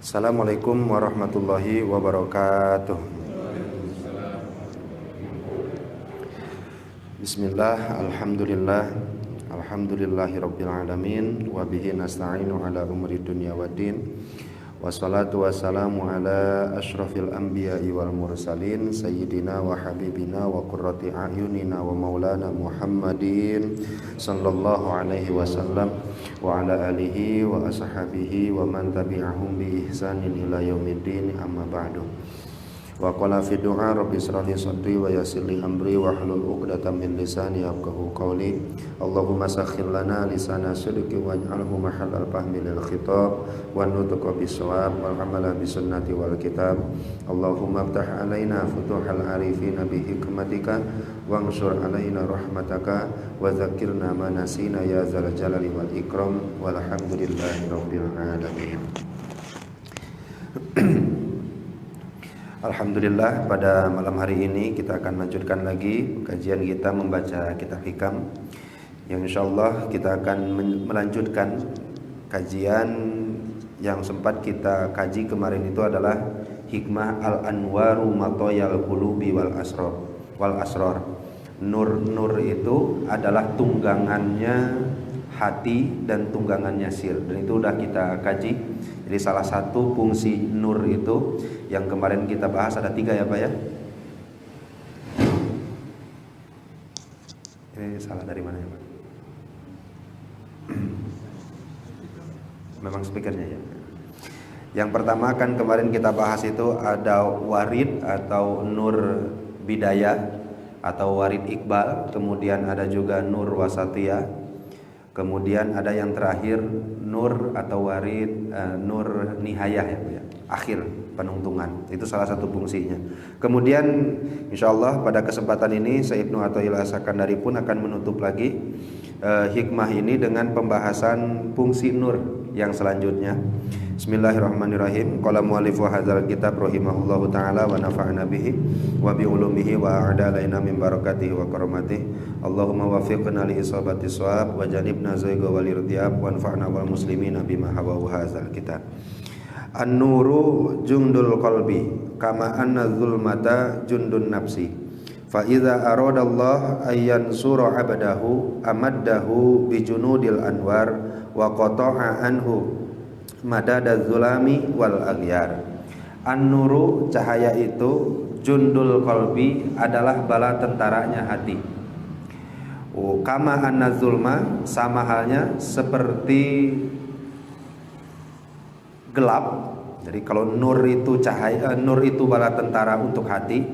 Assalamualaikum warahmatullahi wabarakatuh. Bismillah, alhamdulillah, alhamdulillahi rabbil alamin, wa bihi nasta'inu ala umri dunya waddin. Wassalatu wassalamu ala ashrafil anbiya'i wal mursalin, sayyidina wa habibina wa qurrati a'yunina wa maulana Muhammadin sallallahu alaihi wasallam wa ala alihi wa ashabihi wa man tabi'ahum bi ihsanin ila yaumiddin, amma ba'du. Wa qala fi du'a rabbi israh li sadri wa yassir li amri wa hlul 'uqdatam min lisani yafqahu qawli. Allahumma sakhkhir lana lisana sidqi waj'alhu mahallal fahmi lil khitab wa nutqa bis-shawab wal 'amala bis sunnati wal kitab. Allahumma iftah 'alaina futuhal arifin bi hikmatika wansur 'alaina rahmataka wa dzakkirna ma nasina ya dzal jalali wal ikram walhamdulillahi rabbil alamin. Alhamdulillah, pada malam hari ini kita akan lanjutkan lagi kajian kita membaca kitab hikam, yang insyaallah kita akan melanjutkan kajian yang sempat kita kaji kemarin. Itu adalah hikmah al-anwaru matoyal qulubi wal asrar. Nur itu adalah tunggangannya hati dan tunggangannya sir, dan itu sudah kita kaji. Jadi salah satu fungsi nur itu yang kemarin kita bahas ada 3 ya Pak ya. Ini salah dari mana ya Pak? Memang speakernya ya. Yang pertama kan kemarin kita bahas itu ada warid atau nur bidayah atau warid iqbal, kemudian ada juga nur wasatiyah, kemudian ada yang terakhir nur atau warid nur nihayah ya, akhir penuntungan. Itu salah satu fungsinya. Kemudian insyaallah pada kesempatan ini Syekh Ibnu Athaillah As-Sakandari pun akan menutup lagi hikmah ini dengan pembahasan fungsi nur yang selanjutnya. Bismillahirrahmanirrahim. Qala mu'allifu hadzal kitab rahimahullahu taala wa nafa'ana bihi wa bi ulumihi wa a'dalaina min barakatihi wa karamatihi. Allahumma waffiqna li isabati shawab wa janibna zayga wal irdiyab wa anfa'na wal muslimina bima hawahu hadzal kitab. An-nuru jundul qalbi kama anna dzulmata jundun nafsi. Fa idza aradallahu ayyan sura 'abdahu amaddahu bi junudil anwar wa qata'a anhu madadaz zulami wal aghyar. An-nuru, cahaya itu, jundul qalbi, adalah bala tentaranya hati. Kama anna zulma, sama halnya seperti gelap. Jadi kalau nur itu cahaya, nur itu bala tentara untuk hati,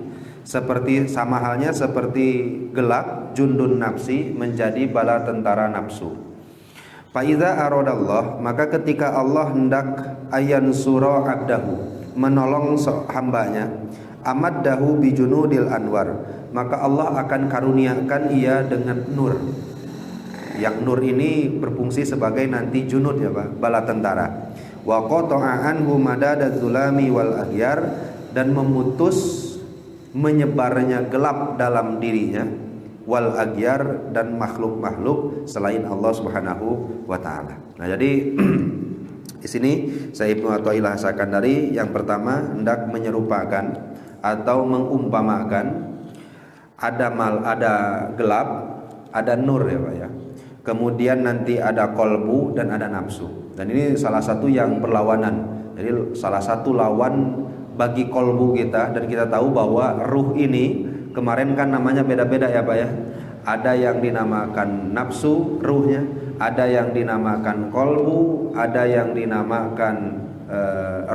seperti sama halnya seperti gelap, jundun nafsi, menjadi bala tentara nafsu. Faiza aradallah, maka ketika Allah hendak ayan surah abdahu, menolong hambanya, amaddahu bijunudil anwar, maka Allah akan karuniakan ia dengan nur. Yang nur ini berfungsi sebagai nanti junud ya Pak, bala tentara. Wa qata'a anhu madadaz zulami wal aghyar, dan memutus menyebarnya gelap dalam dirinya, wal aghyar, dan makhluk-makhluk selain Allah Subhanahu wa taala. Nah, jadi di sini Syekh Ibnu Athaillah As-Sakandari yang pertama hendak menyerupakan atau mengumpamakan ada gelap, ada nur ya Pak ya. Kemudian nanti ada kolbu dan ada nafsu. Dan ini salah satu yang berlawanan. Jadi salah satu lawan bagi kolbu kita, dan kita tahu bahwa ruh ini kemarin kan namanya beda-beda ya Pak ya. Ada yang dinamakan nafsu ruhnya, ada yang dinamakan kolbu, ada yang dinamakan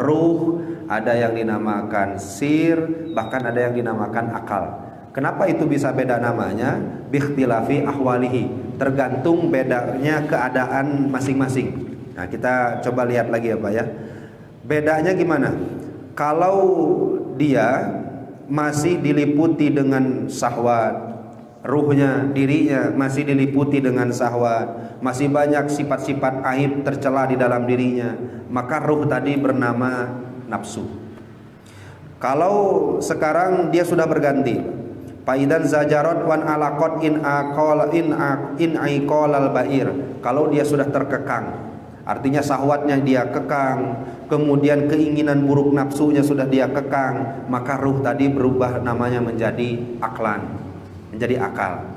ruh, ada yang dinamakan sir, bahkan ada yang dinamakan akal. Kenapa itu bisa beda namanya? Bikhtilafi ahwalihi, tergantung bedanya keadaan masing-masing. Nah, kita coba lihat lagi ya Pak ya. Bedanya gimana? Kalau dia masih diliputi dengan syahwat, ruhnya, dirinya masih diliputi dengan syahwat, masih banyak sifat-sifat aib tercela di dalam dirinya, maka ruh tadi bernama nafsu. Kalau sekarang dia sudah berganti, Faidan zajarat wan alaqat in aiqal al bair, kalau dia sudah terkekang artinya syahwatnya dia kekang, kemudian keinginan buruk nafsunya sudah dia kekang, maka ruh tadi berubah namanya menjadi aklan, menjadi akal.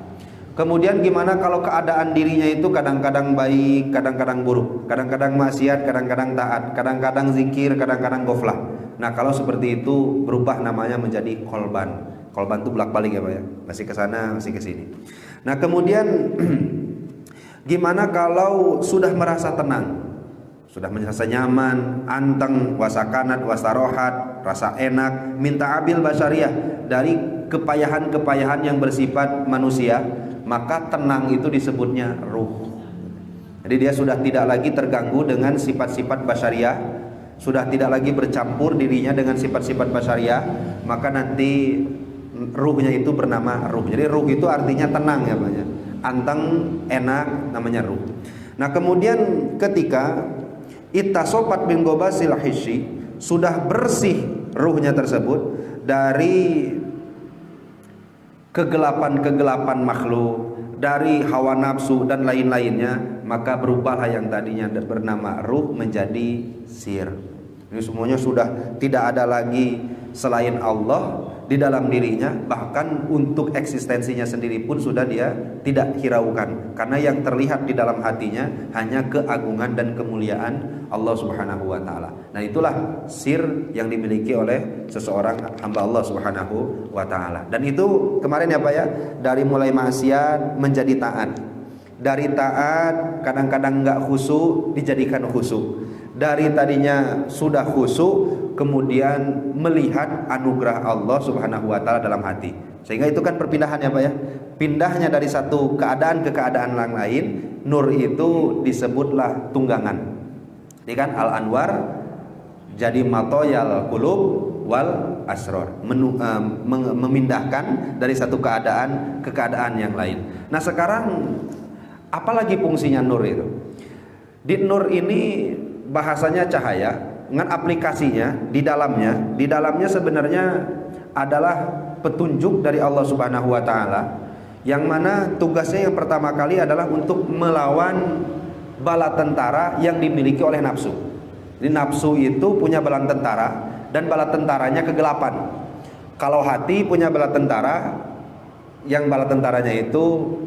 Kemudian gimana kalau keadaan dirinya itu kadang-kadang baik, kadang-kadang buruk, kadang-kadang maksiat, kadang-kadang taat, kadang-kadang zikir, kadang-kadang ghaflah. Nah, kalau seperti itu berubah namanya menjadi kolban. Kolban itu bolak-balik ya Pak ya, masih ke sana, masih ke sini. Nah, kemudian gimana kalau sudah merasa tenang, sudah merasa nyaman, anteng, wasakanat, wasarohat, rasa enak, minta abil basyariah dari kepayahan-kepayahan yang bersifat manusia, maka tenang itu disebutnya ruh. Jadi dia sudah tidak lagi terganggu dengan sifat-sifat basyariah, sudah tidak lagi bercampur dirinya dengan sifat-sifat basyariah, maka nanti ruhnya itu bernama ruh. Jadi ruh itu artinya tenang ya Pak ya, anteng, enak, namanya ruh. Nah, kemudian ketika ittasopat bin gobasil hisyi, sudah bersih ruhnya tersebut dari kegelapan-kegelapan makhluk, dari hawa nafsu dan lain-lainnya, maka berubahlah yang tadinya bernama ruh menjadi sir. Ini semuanya sudah tidak ada lagi selain Allah di dalam dirinya, bahkan untuk eksistensinya sendiri pun sudah dia tidak hiraukan, karena yang terlihat di dalam hatinya hanya keagungan dan kemuliaan Allah Subhanahu wa taala. Nah, itulah sir yang dimiliki oleh seseorang hamba Allah Subhanahu wa taala. Dan itu kemarin ya Pak ya, dari mulai maksiat menjadi taat. Dari taat kadang-kadang enggak khusyuk dijadikan khusyuk. Dari tadinya sudah khusyuk kemudian melihat anugerah Allah Subhanahu wa taala dalam hati. Sehingga itu kan perpindahan ya Pak ya. Pindahnya dari satu keadaan ke keadaan yang lain, nur itu disebutlah tunggangan. Ini kan al-anwar jadi matoyal qulub wal asror, memindahkan dari satu keadaan ke keadaan yang lain. Nah, sekarang apalagi fungsinya nur itu? Di nur ini bahasanya cahaya, dengan aplikasinya di dalamnya sebenarnya adalah petunjuk dari Allah Subhanahu wa taala, yang mana tugasnya yang pertama kali adalah untuk melawan bala tentara yang dimiliki oleh nafsu. Jadi nafsu itu punya bala tentara dan bala tentaranya kegelapan. Kalau hati punya bala tentara, yang bala tentaranya itu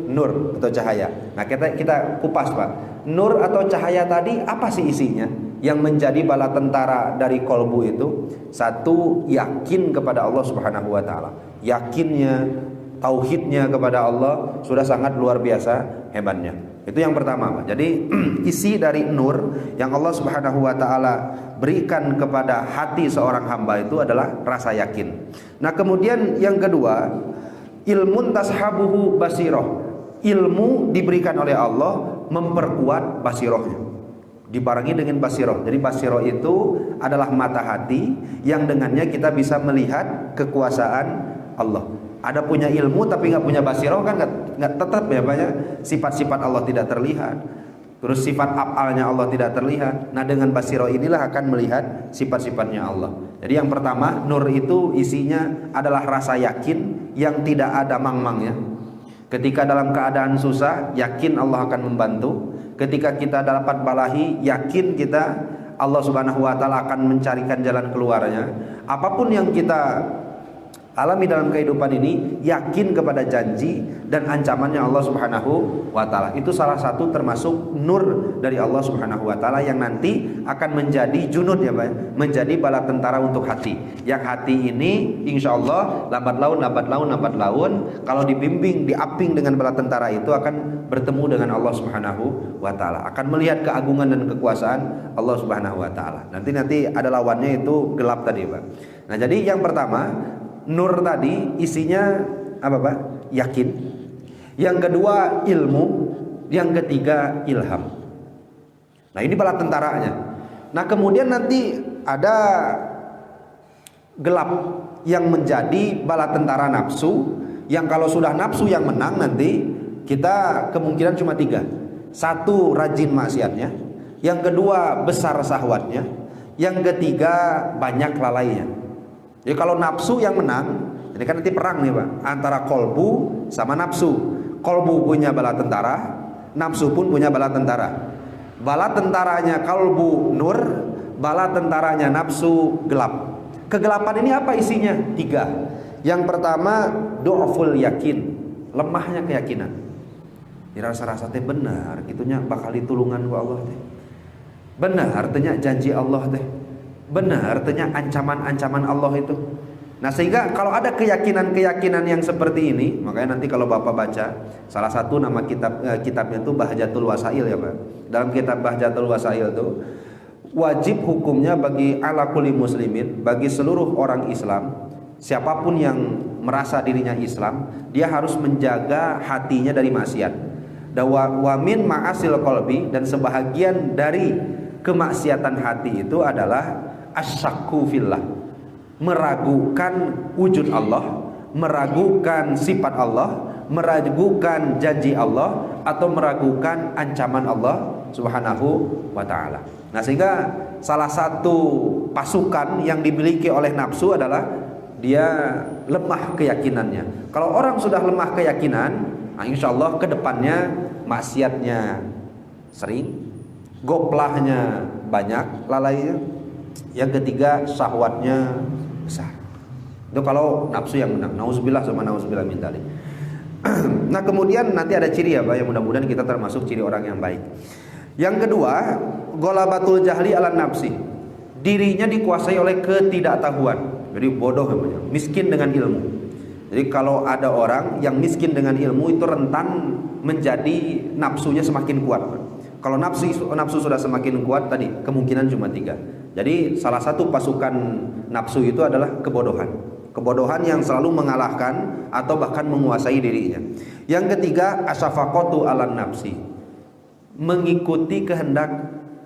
nur atau cahaya. Nah, kita kupas Pak. Nur atau cahaya tadi apa sih isinya? Yang menjadi bala tentara dari kolbu itu, satu, yakin kepada Allah Subhanahu wa taala. Yakinnya, tauhidnya kepada Allah sudah sangat luar biasa hebatnya. Itu yang pertama Pak. Jadi isi dari nur yang Allah Subhanahu wa taala berikan kepada hati seorang hamba itu adalah rasa yakin. Nah, kemudian yang kedua, ilmun tashabuhu basiroh. Ilmu diberikan oleh Allah memperkuat basirohnya, dibarengi dengan basiroh. Jadi basiroh itu adalah mata hati yang dengannya kita bisa melihat kekuasaan Allah. Ada punya ilmu tapi nggak punya basiroh kan nggak tetap ya banyak sifat-sifat Allah tidak terlihat. Terus sifat af'alnya Allah tidak terlihat. Nah, dengan basiroh inilah akan melihat sifat-sifatnya Allah. Jadi yang pertama, nur itu isinya adalah rasa yakin yang tidak ada mang-mangnya. Ketika dalam keadaan susah, yakin Allah akan membantu. Ketika kita dapat balahi, yakin kita Allah Subhanahu wa taala akan mencarikan jalan keluarnya. Apapun yang kita alami dalam kehidupan ini, yakin kepada janji dan ancamannya Allah Subhanahu wa taala. Itu salah satu termasuk nur dari Allah Subhanahu wa taala yang nanti akan menjadi junud ya Pak, menjadi bala tentara untuk hati. Yang hati ini insyaallah lambat laun kalau dibimbing, diaping dengan bala tentara itu akan bertemu dengan Allah Subhanahu wa taala, akan melihat keagungan dan kekuasaan Allah Subhanahu wa taala. Nanti ada lawannya itu gelap tadi Pak. Nah, jadi yang pertama, nur tadi isinya apa Pak? Yakin. Yang kedua ilmu. Yang ketiga ilham. Nah, ini bala tentaranya. Nah, kemudian nanti ada gelap yang menjadi bala tentara nafsu, yang kalau sudah nafsu yang menang nanti kita kemungkinan cuma 3. Satu, rajin maksiatnya. Yang kedua, besar syahwatnya. Yang ketiga, banyak lalainya. Jadi kalau nafsu yang menang, ini kan nanti perang nih Pak, antara kolbu sama nafsu. Kolbu punya bala tentara, nafsu pun punya bala tentara. Bala tentaranya kalbu nur, bala tentaranya nafsu gelap. Kegelapan ini apa isinya? 3. Yang pertama, du'ful yakin, lemahnya keyakinan. Dirasa-rasa teh benar, itunya bakal ditulungan ku Allah teh. Benar artinya janji Allah teh. Benar artinya ancaman-ancaman Allah itu. Nah, sehingga kalau ada keyakinan-keyakinan yang seperti ini, makanya nanti kalau Bapak baca salah satu nama kitabnya itu Bahjatul Wasail ya, Pak. Dalam kitab Bahjatul Wasail itu wajib hukumnya bagi ala kulli muslimin, bagi seluruh orang Islam, siapapun yang merasa dirinya Islam, dia harus menjaga hatinya dari maksiat. Wa min ma'asil qalbi, dan sebahagian dari kemaksiatan hati itu adalah asyakku fillah, meragukan wujud Allah, meragukan sifat Allah, meragukan janji Allah, atau meragukan ancaman Allah Subhanahu wa ta'ala. Nah, sehingga salah satu pasukan yang dimiliki oleh nafsu adalah dia lemah keyakinannya. Kalau orang sudah lemah keyakinan, nah insya Allah kedepannya maksiatnya sering, goplahnya banyak, lalainya. Yang ketiga, syahwatnya besar. Itu kalau nafsu yang menang. Nauzubillah sama nauzubillah min dzalik. Nah, kemudian nanti ada ciri ya, Pak, yang mudah-mudahan kita termasuk ciri orang yang baik. Yang kedua, golabatul jahli ala nafsi. Dirinya dikuasai oleh ketidaktahuan. Jadi bodoh namanya, miskin dengan ilmu. Jadi kalau ada orang yang miskin dengan ilmu, itu rentan menjadi nafsunya semakin kuat. Kalau nafsu sudah semakin kuat, tadi kemungkinan cuma 3. Jadi salah satu pasukan nafsu itu adalah kebodohan. Kebodohan yang selalu mengalahkan atau bahkan menguasai dirinya. Yang ketiga, asyafaqatu ala nafsi, mengikuti kehendak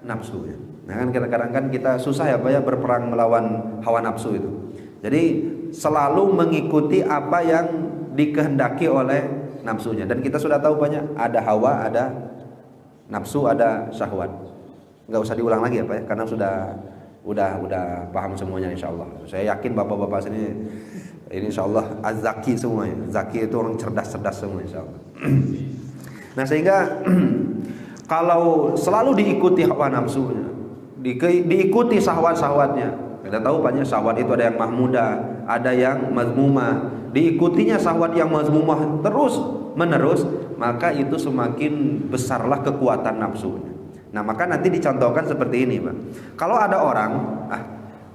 nafsu. Nah, kan kadang-kadang kan kita susah ya, Pak, ya, berperang melawan hawa nafsu itu. Jadi selalu mengikuti apa yang dikehendaki oleh nafsunya. Dan kita sudah tahu banyak, ada hawa, ada nafsu, ada syahwat. Nggak usah diulang lagi ya, Pak, ya, karena udah paham semuanya insyaallah. Saya yakin bapak-bapak sini ini insyaallah az-zaki semuanya. Zaki itu orang cerdas-cerdas semua insyaallah. Nah, sehingga kalau selalu diikuti hawa nafsunya, diikuti syahwat-syahwatnya. Kita tahu banyak syahwat itu ada yang mahmudah, ada yang mazmumah. Diikutinya syahwat yang mazmumah terus menerus, maka itu semakin besarlah kekuatan nafsunya. Nah, maka nanti dicontohkan seperti ini, Pak. Kalau ada orang,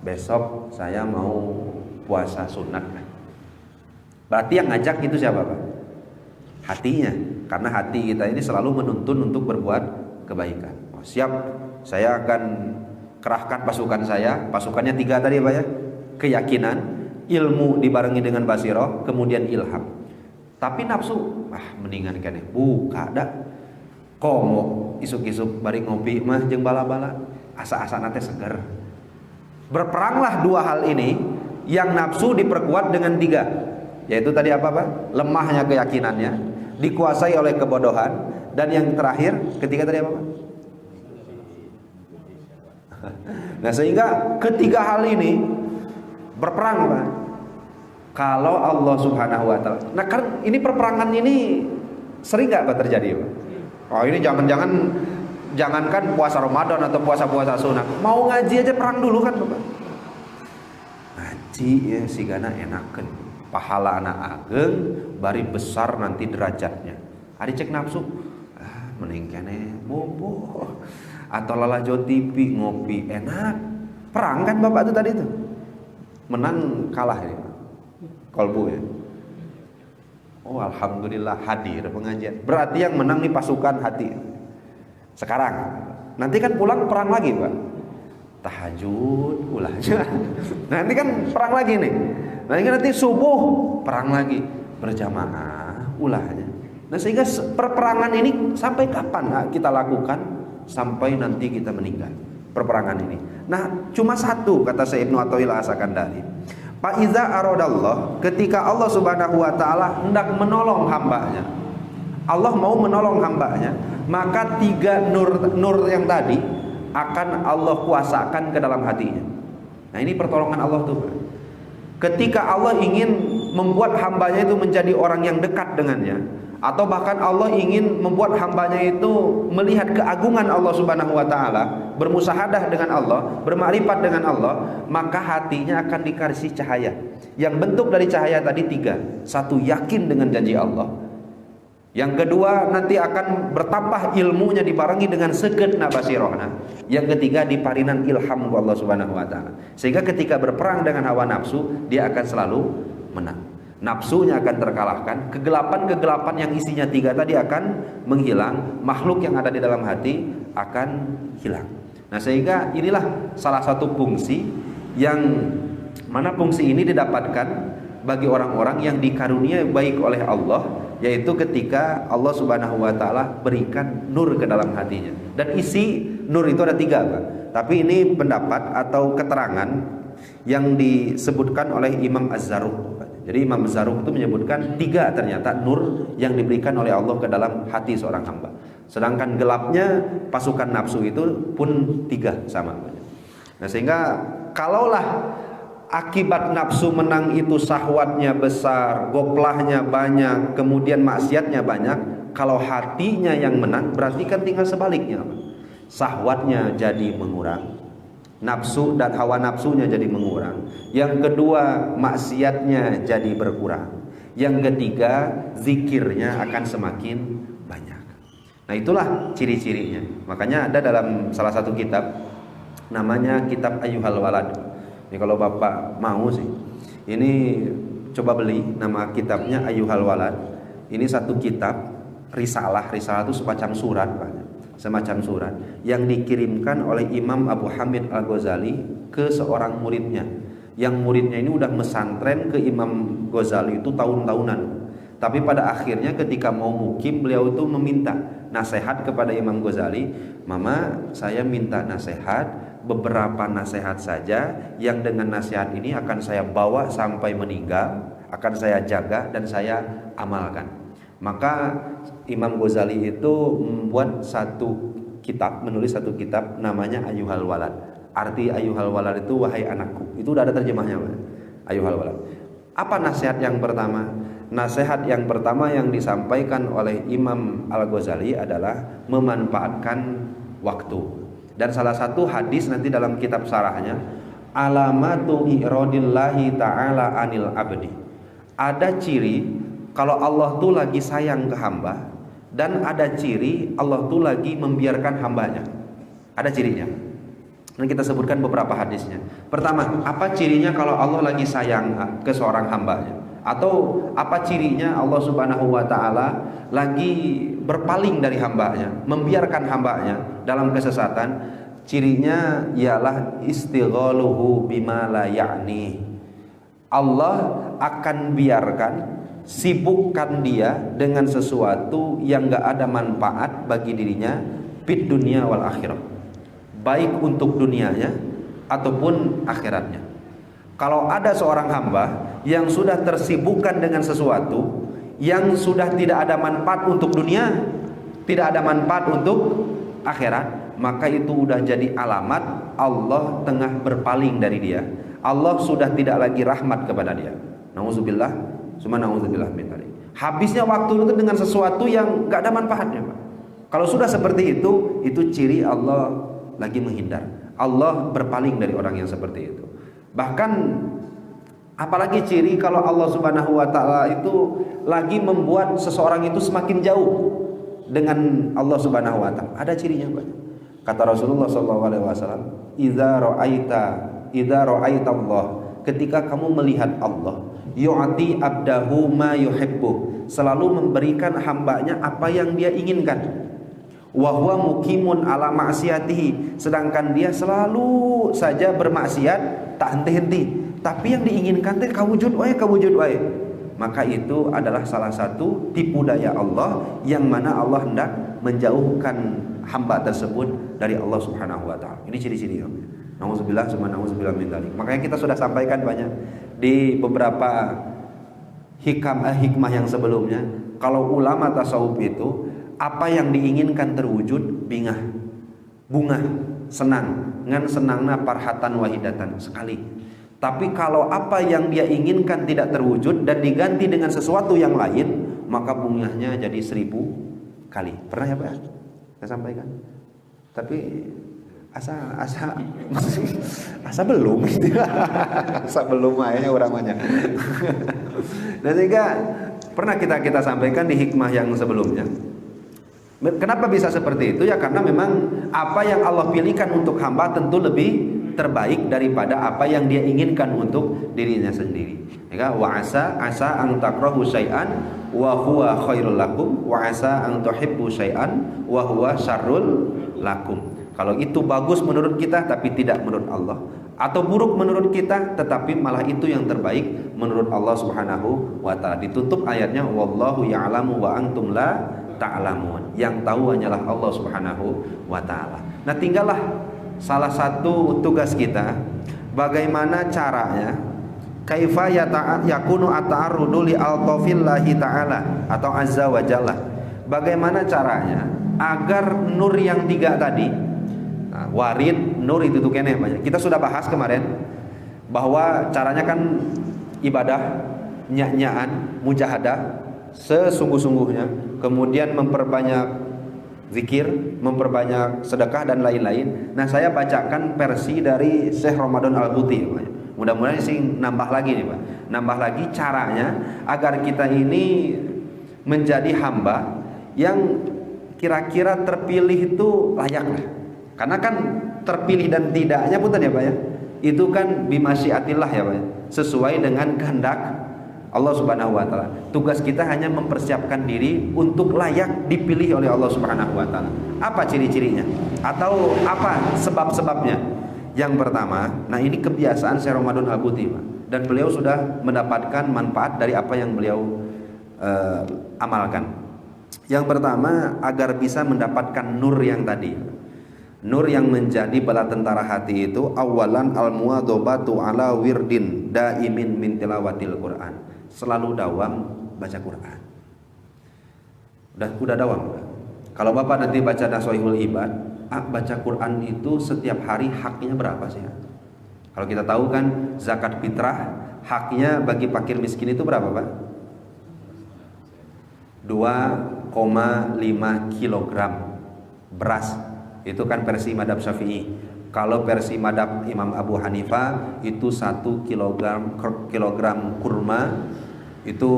besok saya mau puasa sunat. Berarti yang ngajak itu siapa, Pak? Hatinya. Karena hati kita ini selalu menuntun untuk berbuat kebaikan. Oh, siap, saya akan kerahkan pasukan saya. Pasukannya 3 tadi, Pak, ya. Keyakinan, ilmu dibarengi dengan basiroh, kemudian ilham. Tapi nafsu, mendingan kene buka dah. Komo isuk-isuk bari ngopi mah jeung bala-bala, asa-asana teh seger. Berperanglah 2 hal ini, yang nafsu diperkuat dengan 3, yaitu tadi apa, Pak? Lemahnya keyakinannya, dikuasai oleh kebodohan, dan yang terakhir ketiga tadi apa, Pak? Nah, sehingga ketiga hal ini berperang, Pak. Kalau Allah Subhanahu wa ta'ala. Nah, kan ini perperangan ini sering nggak, Pak, terjadi, Pak? Oh, ini jangankan puasa Ramadan atau puasa-puasa sunat, mau ngaji aja perang dulu kan, Bapak. Ngaji ya sigana enakeun, pahala anak ageng, bari besar nanti derajatnya. Ari cek nafsu, mending kene bobo atau lalajo TV ngopi enak. Perang kan, Bapak, itu tadi itu. Menang kalah ini, kolbu ya. Oh, alhamdulillah hadir pengajian. Berarti yang menang nih pasukan hati. Sekarang, nanti kan pulang perang lagi, Pak. Tahajud ulahnya. Nanti kan perang lagi nih. Nanti subuh perang lagi berjamaah ulahnya. Nah, sehingga perperangan ini sampai kapan kita lakukan? Sampai nanti kita meninggal. Perperangan ini. Nah, cuma satu kata Syekh Ibnu Athaillah As-Sakandari. Fa iza aradallah, ketika Allah Subhanahu wa taala hendak menolong hambanya, Allah mau menolong hambanya, maka 3 nur yang tadi akan Allah kuasakan ke dalam hatinya. Nah, ini pertolongan Allah tuh. Ketika Allah ingin membuat hambanya itu menjadi orang yang dekat dengannya, atau bahkan Allah ingin membuat hambanya itu melihat keagungan Allah Subhanahu wa taala, bermusahadah dengan Allah, bermakrifat dengan Allah, maka hatinya akan dikasih cahaya. Yang bentuk dari cahaya tadi tiga. Satu, yakin dengan janji Allah. Yang kedua, nanti akan bertambah ilmunya dibarengi dengan segenap basirohna. Yang ketiga, diparinan ilham Allah Subhanahu wa taala. Sehingga ketika berperang dengan hawa nafsu, dia akan selalu menang. Nafsunya akan terkalahkan, kegelapan-kegelapan yang isinya tiga tadi akan menghilang, makhluk yang ada di dalam hati akan hilang. Nah, sehingga inilah salah satu fungsi yang mana fungsi ini didapatkan bagi orang-orang yang dikaruniai baik oleh Allah, yaitu ketika Allah Subhanahu wa taala berikan nur ke dalam hatinya. Dan isi nur itu ada tiga, Pak. Tapi ini pendapat atau keterangan yang disebutkan oleh Imam Az-Zarruq. Jadi Imam Az-Zarruq itu menyebutkan tiga ternyata nur yang diberikan oleh Allah ke dalam hati seorang hamba. Sedangkan gelapnya pasukan nafsu itu pun tiga sama. Nah, sehingga kalaulah akibat nafsu menang itu syahwatnya besar, goplahnya banyak, kemudian maksiatnya banyak, kalau hatinya yang menang berarti kan tinggal sebaliknya. Syahwatnya jadi mengurang, nafsu dan hawa nafsunya jadi mengurang. Yang kedua, maksiatnya jadi berkurang. Yang ketiga, zikirnya akan semakin banyak. Nah, itulah ciri-cirinya. Makanya ada dalam salah satu kitab, namanya kitab Ayyuhal Walad. Ini kalau Bapak mau sih, ini coba beli, nama kitabnya Ayyuhal Walad. Ini satu kitab risalah itu semacam surat, Pak. Semacam surat yang dikirimkan oleh Imam Abu Hamid Al-Ghazali ke seorang muridnya. Yang muridnya ini udah mesantren ke Imam Ghazali itu tahun-tahunan. Tapi pada akhirnya ketika mau mukim, beliau itu meminta nasihat kepada Imam Ghazali. Mama, saya minta nasihat, beberapa nasihat saja, yang dengan nasihat ini akan saya bawa sampai meninggal, akan saya jaga dan saya amalkan. Maka Imam Ghazali itu membuat menulis satu kitab namanya Ayyuhal Walad. Arti Ayyuhal Walad itu wahai anakku. Itu udah ada terjemahnya, Pak. Ayyuhal Walad. Apa nasihat yang pertama? Nasihat yang pertama yang disampaikan oleh Imam Al-Ghazali adalah memanfaatkan waktu. Dan salah satu hadis nanti dalam kitab sarahnya, alamatu i'radillahi ta'ala anil abdi. Ada ciri kalau Allah tuh lagi sayang ke hamba, dan ada ciri Allah tuh lagi membiarkan hambanya. Ada cirinya. Dan kita sebutkan beberapa hadisnya. Pertama, apa cirinya kalau Allah lagi sayang ke seorang hambanya? Atau apa cirinya Allah Subhanahu wa taala lagi berpaling dari hambanya, membiarkan hambanya dalam kesesatan? Cirinya ialah istighaluhu bima la ya'ni. Allah akan biarkan, sibukkan dia dengan sesuatu yang gak ada manfaat bagi dirinya fid dunia wal akhirah, baik untuk dunianya ataupun akhiratnya. Kalau ada seorang hamba yang sudah tersibukkan dengan sesuatu yang sudah tidak ada manfaat untuk dunia, tidak ada manfaat untuk akhirat, maka itu sudah jadi alamat Allah tengah berpaling dari dia. Allah sudah tidak lagi rahmat kepada dia. Nauzubillah, summa nauzubillah min dzalik. Habisnya waktu itu dengan sesuatu yang gak ada manfaatnya, Pak. Kalau sudah seperti itu ciri Allah lagi menghindar. Allah berpaling dari orang yang seperti itu. Bahkan apalagi ciri kalau Allah Subhanahu wa taala itu lagi membuat seseorang itu semakin jauh dengan Allah Subhanahu wa taala. Ada cirinya, Pak. Kata Rasulullah sallallahu alaihi wasallam, idza ra'aita Allah, ketika kamu melihat Allah, yu'ti abdahu ma yuhibbu, selalu memberikan hambanya apa yang dia inginkan. Wa huwa muqimun ala ma'siyatihi, sedangkan dia selalu saja bermaksiat tak henti-henti. Tapi yang diinginkan teh kawujud wae. Maka itu adalah salah satu tipu daya Allah yang mana Allah hendak menjauhkan hamba tersebut dari Allah Subhanahu wa taala. Ini ciri-ciri. Nauzubillah summa nauzubillah min dzalik. Makanya kita sudah sampaikan banyak di beberapa hikmah yang sebelumnya. Kalau ulama tasawuf itu apa yang diinginkan terwujud bingah, bungah, senang, ngan senangna parhatan wahidatan sekali. Tapi kalau apa yang dia inginkan tidak terwujud dan diganti dengan sesuatu yang lain, maka bunganya jadi 1000 kali. Pernah ya Pak? Saya sampaikan. Tapi asa belum gitu. Asa belum ayahnya uramanya. Dan sehingga pernah kita sampaikan di hikmah yang sebelumnya. Kenapa bisa seperti itu? Ya karena memang apa yang Allah pilihkan untuk hamba tentu lebih terbaik daripada apa yang dia inginkan untuk dirinya sendiri. Ya, wa asa an takrahu syai'an wa huwa khairul lakum wa asa an tuhibbu syai'an wa huwa syarrul lakum. Kalau itu bagus menurut kita tapi tidak menurut Allah, atau buruk menurut kita tetapi malah itu yang terbaik menurut Allah Subhanahu wa taala. Ditutup ayatnya wallahu ya'lamu wa antum la ta'lamun. Yang tahu hanyalah Allah Subhanahu wa taala. Nah, tinggallah salah satu tugas kita bagaimana caranya kaifa yakunu at-ta'arrudu li al-tafillahi ta'ala atau azza wa jalla. Bagaimana caranya agar nur yang 3 tadi, warid, nur itu tuh kene banyak. Kita sudah bahas kemarin bahwa caranya kan ibadah, nyanyian, mujahadah sesungguh-sungguhnya, kemudian memperbanyak zikir, memperbanyak sedekah dan lain-lain. Nah, saya bacakan versi dari Syekh Ramadan Al-Buti. Mudah-mudahan sih nambah lagi nih Pak. Nambah lagi caranya agar kita ini menjadi hamba yang kira-kira terpilih itu layak lah. Karena kan terpilih dan tidaknya pun tadi ya Pak ya, itu kan bimasyiatillah ya Pak ya, sesuai dengan kehendak Allah Subhanahu wa taala. Tugas kita hanya mempersiapkan diri untuk layak dipilih oleh Allah Subhanahu wa taala. Apa ciri-cirinya? Atau apa sebab-sebabnya? Yang pertama, nah ini kebiasaan Syekh Ramadan Al-Buti Pak, dan beliau sudah mendapatkan manfaat dari apa yang beliau amalkan. Yang pertama, agar bisa mendapatkan nur yang tadi. Nur yang menjadi bala tentara hati itu awalan al-muwadhabatu ala wirdin daimin min tilawatil Quran. Selalu dawam baca Quran. Udah dawam. Kalau Bapak nanti baca Nashihul Ibad, baca Quran itu setiap hari haknya berapa sih? Kalau kita tahu kan zakat fitrah haknya bagi fakir miskin itu berapa Pak? 2,5 kilogram beras. Itu kan versi madhab Syafi'i. Kalau versi madhab Imam Abu Hanifah itu 1 kilogram kurma itu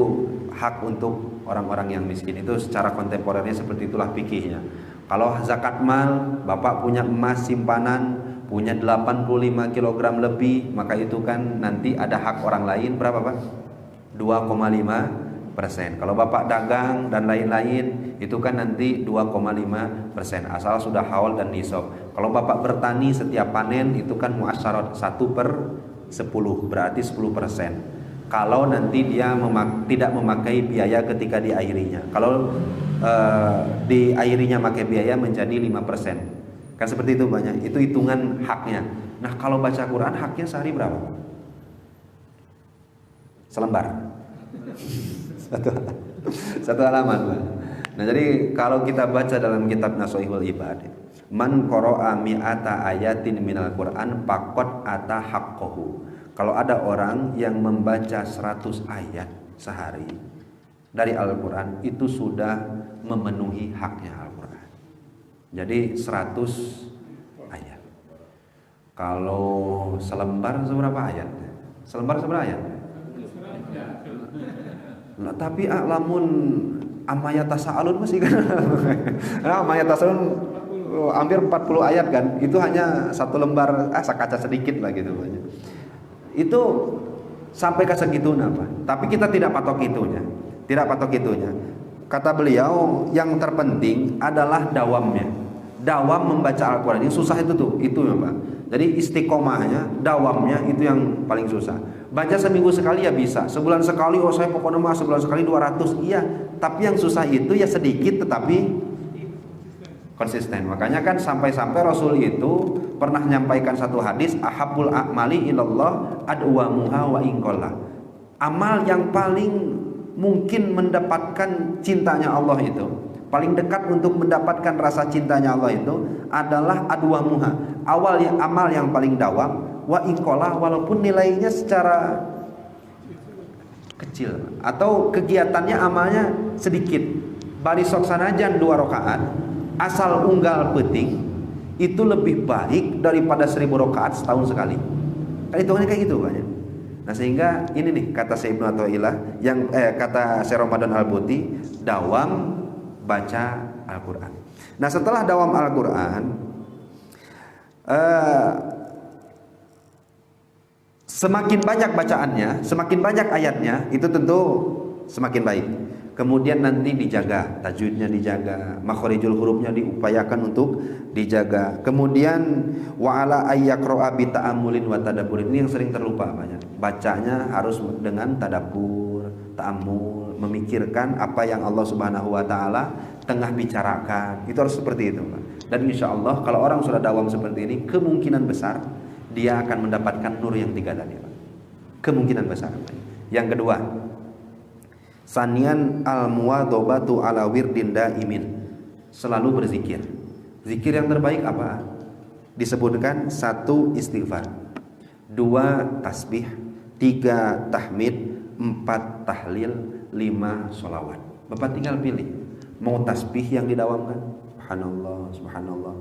hak untuk orang-orang yang miskin. Itu secara kontemporernya seperti itulah fikihnya. Kalau zakat mal, Bapak punya emas simpanan punya 85 kilogram lebih, maka itu kan nanti ada hak orang lain berapa Pak? 2,5%. Kalau Bapak dagang dan lain-lain itu kan nanti 2,5% asal sudah haul dan nisab. Kalau Bapak bertani setiap panen itu kan muasyarat 1/10 berarti 10%. Kalau nanti dia tidak memakai biaya ketika diairinya. Kalau diairinya pakai biaya menjadi 5%. Kan seperti itu banyak. Itu hitungan haknya. Nah, kalau baca Quran haknya sehari berapa? Selembar. Satu halaman. Nah, jadi kalau kita baca dalam kitab Nashihul Ibad, man qara'a mi'ata ayatin minal Qur'an faqad ata haqqahu. Kalau ada orang yang membaca 100 ayat sehari dari Al-Qur'an, itu sudah memenuhi haknya Al-Qur'an. Jadi 100 ayat. Kalau selembar seberapa ayat? Selembar seberapa ayat? Nah, tapi lamun amaya tasa'alun masih kan. Nah, amaya tasa'alun hampir 40 ayat kan. Itu hanya satu lembar sakaca sedikit lah gitu banyak. Itu sampai ke segitu apa? Tapi kita tidak patok itunya. Tidak patok itunya. Kata beliau, yang terpenting adalah dawamnya. Dawam membaca Al-Qur'an. Ini susah itu ya Pak. Jadi istiqomahnya, dawamnya itu yang paling susah. Baca seminggu sekali ya bisa, sebulan sekali saya pokoknya mah sebulan sekali 200, iya. Tapi yang susah itu ya sedikit tetapi konsisten. Makanya kan sampai-sampai Rasul itu pernah menyampaikan satu hadis, ahabbul a'mali ilallah adwamuha wa inqalla. Amal yang paling mungkin mendapatkan cintanya Allah itu, paling dekat untuk mendapatkan rasa cintanya Allah itu adalah adwamuha, amal yang paling dawam, wa inqalla, walaupun nilainya secara kecil, atau kegiatannya amalnya sedikit. Bari sok sanajan 2 rakaat asal unggal penting itu lebih baik daripada 1000 rakaat setahun sekali. Kan hitungannya kayak gitu banyak. Nah sehingga ini nih kata Syekh Ibnu Athaillah yang kata Syekh Ramadan Al-Buti, dawam baca Al-Qur'an. Nah setelah dawam Al-Qur'an, semakin banyak bacaannya, semakin banyak ayatnya, itu tentu semakin baik. Kemudian nanti dijaga, tajwidnya dijaga, makharijul hurufnya diupayakan untuk dijaga. Kemudian wa'ala ayyaqra'a bi ta'ammulin wa tadabbur. Ini yang sering terlupa banyak. Bacanya harus dengan tadabbur, ta'ammul, memikirkan apa yang Allah Subhanahu wa taala tengah bicarakan. Itu harus seperti itu, Pak. Dan insyaallah kalau orang sudah dawam seperti ini, kemungkinan besar dia akan mendapatkan nur yang 3 tadi, Pak. Kemungkinan besar. Yang kedua, sanian al-muwadhabatu ala wirdin daimin, selalu berzikir. Zikir yang terbaik apa? Disebutkan 1 istighfar, 2 tasbih, 3 tahmid, 4 tahlil, 5 sholawat. Bapak tinggal pilih mau tasbih yang didawamkan, subhanallah, subhanallah.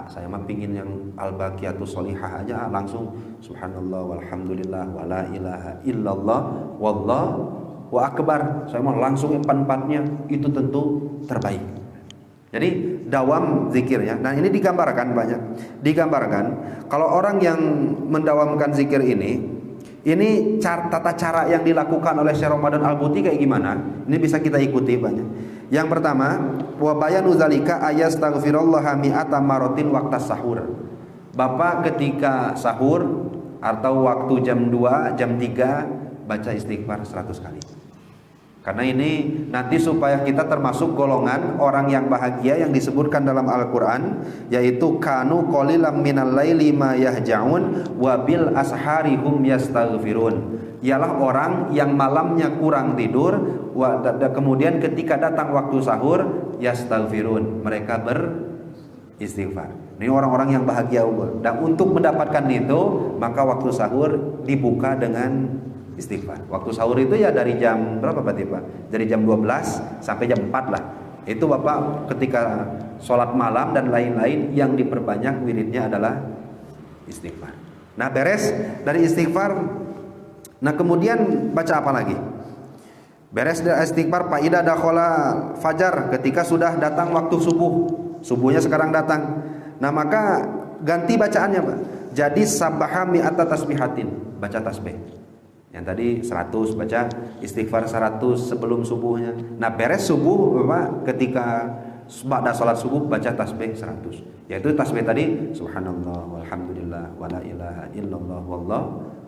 Saya mah pingin yang al-baqiyatus sholihah aja, langsung subhanallah walhamdulillah wala ilaha illallah wallahu akbar. Saya mau langsung 4-4-nya, itu tentu terbaik. Jadi dawam zikirnya. Nah ini digambarkan banyak. Digambarkan kalau orang yang mendawamkan zikir ini tata cara yang dilakukan oleh Syekh Ramadan Al-Buti kayak gimana? Ini bisa kita ikuti banyak. Yang pertama, wa bayanu zalika ayastaghfirullaha mi'ata maratin waqtas sahur. Bapak ketika sahur atau waktu jam 2, jam 3 baca istighfar 100 kali. Karena ini nanti supaya kita termasuk golongan orang yang bahagia yang disebutkan dalam Al-Qur'an, yaitu kanu qalilam minal laili ma yahja'un wa bil ashari hum yastaghfirun. Ialah orang yang malamnya kurang tidur, kemudian ketika datang waktu sahur yastaghfirun, mereka beristighfar. Ini orang-orang yang bahagia. Dan untuk mendapatkan itu, maka waktu sahur dibuka dengan istighfar. Waktu sahur itu ya dari jam berapa berarti Pak? Dari jam 12 sampai jam 4 lah. Itu Bapak ketika sholat malam dan lain-lain yang diperbanyak wiridnya adalah istighfar. Nah beres dari istighfar, nah kemudian baca apa lagi? Beres dari istighfar, faida dakhala fajar, ketika sudah datang waktu subuh. Subuhnya sekarang datang. Nah maka ganti bacaannya Pak. Jadi sabbaha mi'ata tasbihatin, baca tasbih. Yang tadi 100, baca istighfar 100 sebelum subuhnya. Nah beres subuh Bapak, ketika ba'da salat subuh baca tasbih 100. Yaitu tasbih tadi subhanallah walhamdulillah wala ilaha illallah wallahu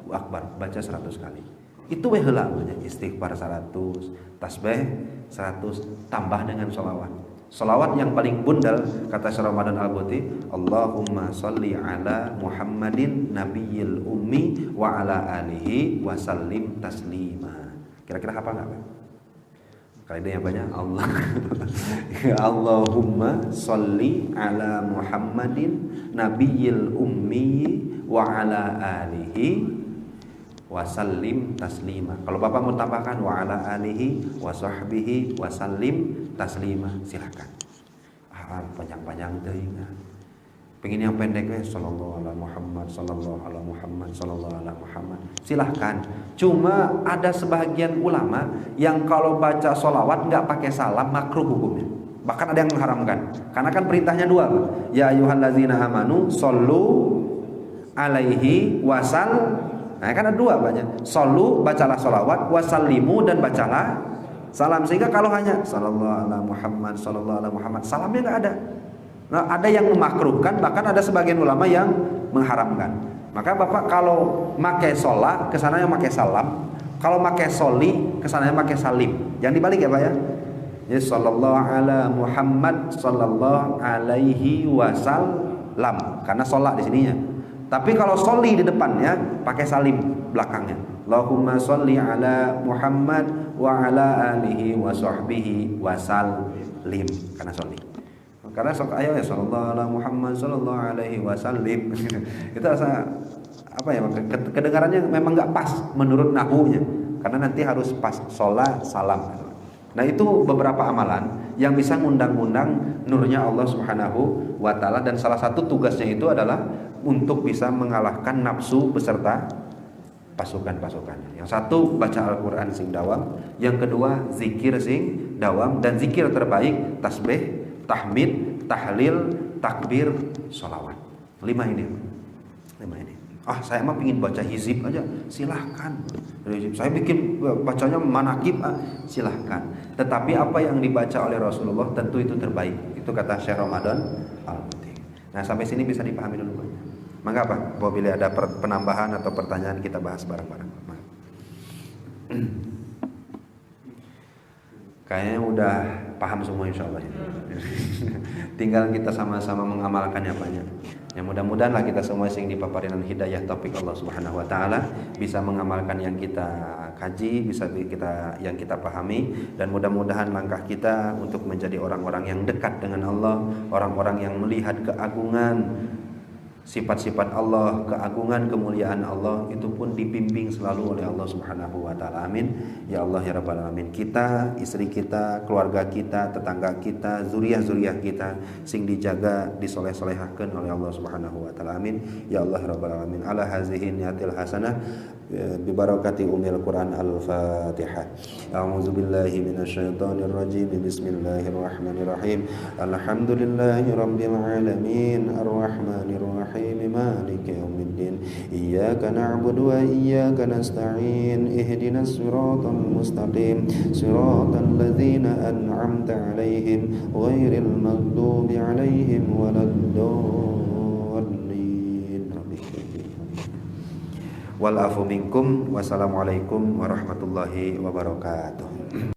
akbar, baca 100 kali. Itu heula istighfar 100, tasbih 100 tambah dengan sholawat. Sholawat yang paling bundal kata Syekh Ramadan Al-Buti, Allahumma sholli ala Muhammadin nabiyil ummi wa ala alihi wa sallim taslima. Kira-kira hafal enggak Pak? Kaidah yang banyak Allah. Allahumma sholli ala Muhammadin nabiyil ummi wa ala alihi wasallim taslima. Kalau Bapak mau tambahkan wa ala alihi wa sahbihi wasallim taslima, silakan. Panjang-panjang teuing. Pengen yang pendeknya sallallahu ala Muhammad sallallahu ala Muhammad sallallahu ala Muhammad. Silahkan. Cuma ada sebagian ulama yang kalau baca sholawat enggak pakai salam makruh hukumnya. Bahkan ada yang mengharamkan. Karena kan perintahnya 2. Ya ayyuhallazina amanu shollu alaihi wasal. Nah kan ada 2 banyak. Shollu, bacalah sholawat, wasallimu, dan bacalah salam. Sehingga kalau hanya sallallahu ala Muhammad sallallahu ala Muhammad, salamnya enggak ada. Nah, ada yang memakruhkan, bahkan ada sebagian ulama yang mengharamkan. Maka Bapak kalau pakai sholat, kesananya pakai salam. Kalau pakai soli, kesananya pakai salim. Jangan dibalik ya Pak ya. Jadi sallallahu ala Muhammad sallallahu alaihi wasallam, karena sholat di sininya. Tapi kalau soli di depannya pakai salim belakangnya. Allahumma sholli ala Muhammad wa ala alihi wa sahbihi wasallim, karena soli. Karena sok ayat ya sallallahu ala Muhammad sallallahu alaihi wasallim. Itu rasa apa ya, kedengarannya memang enggak pas menurut nahwunya. karena nanti harus pas sholat salam. Nah itu beberapa amalan yang bisa ngundang-undang nurnya Allah Subhanahu wa ta'ala, dan salah satu tugasnya itu adalah untuk bisa mengalahkan nafsu beserta pasukan-pasukannya. Yang satu baca Al-Quran sing dawam, yang kedua zikir sing dawam, dan zikir terbaik tasbih, tahmid, tahlil, takbir, sholawat. 5 ini. Saya mah pingin baca hizib aja, silahkan. Saya bikin bacanya manakib, silahkan. Tetapi apa yang dibaca oleh Rasulullah tentu itu terbaik. Itu kata Syekh Ramadan Al-Muti. Nah sampai sini bisa dipahami dulu Pak. Maka apa? Apabila ada penambahan atau pertanyaan kita bahas bareng-bareng. Kayaknya udah paham semua insya Allah. Tinggal kita sama-sama mengamalkannya banyak. Ya mudah-mudahan lah kita semua sing dipaparinan hidayah taufik Allah Subhanahu wa taala bisa mengamalkan yang kita kaji, bisa yang kita pahami, dan mudah-mudahan langkah kita untuk menjadi orang-orang yang dekat dengan Allah, orang-orang yang melihat keagungan sifat-sifat Allah, keagungan kemuliaan Allah, itu pun dibimbing selalu oleh Allah Subhanahu wa taala. Amin. Ya Allah ya rabbal alamin. Kita, istri kita, keluarga kita, tetangga kita, zuriat-zuriat kita sing dijaga, disoleh-solehakeun oleh Allah Subhanahu wa taala. Amin. Ya Allah ya rabbal alamin. Ala hazihi niyatil hasanah bi barakati umil Quran al-Fatihah. A'udzu billahi minasyaitonir rajim. Bismillahirrahmanirrahim. Alhamdulillahi rabbil alamin. Arrahmanir rahim. مالك يوم الدين إياك نعبد وإياك نستعين اهدنا الصراط المستقيم صراط الذين أنعمت عليهم غير المغضوب عليهم ولا الضالين والعفو منكم. Wassalamualaikum warahmatullahi wabarakatuh.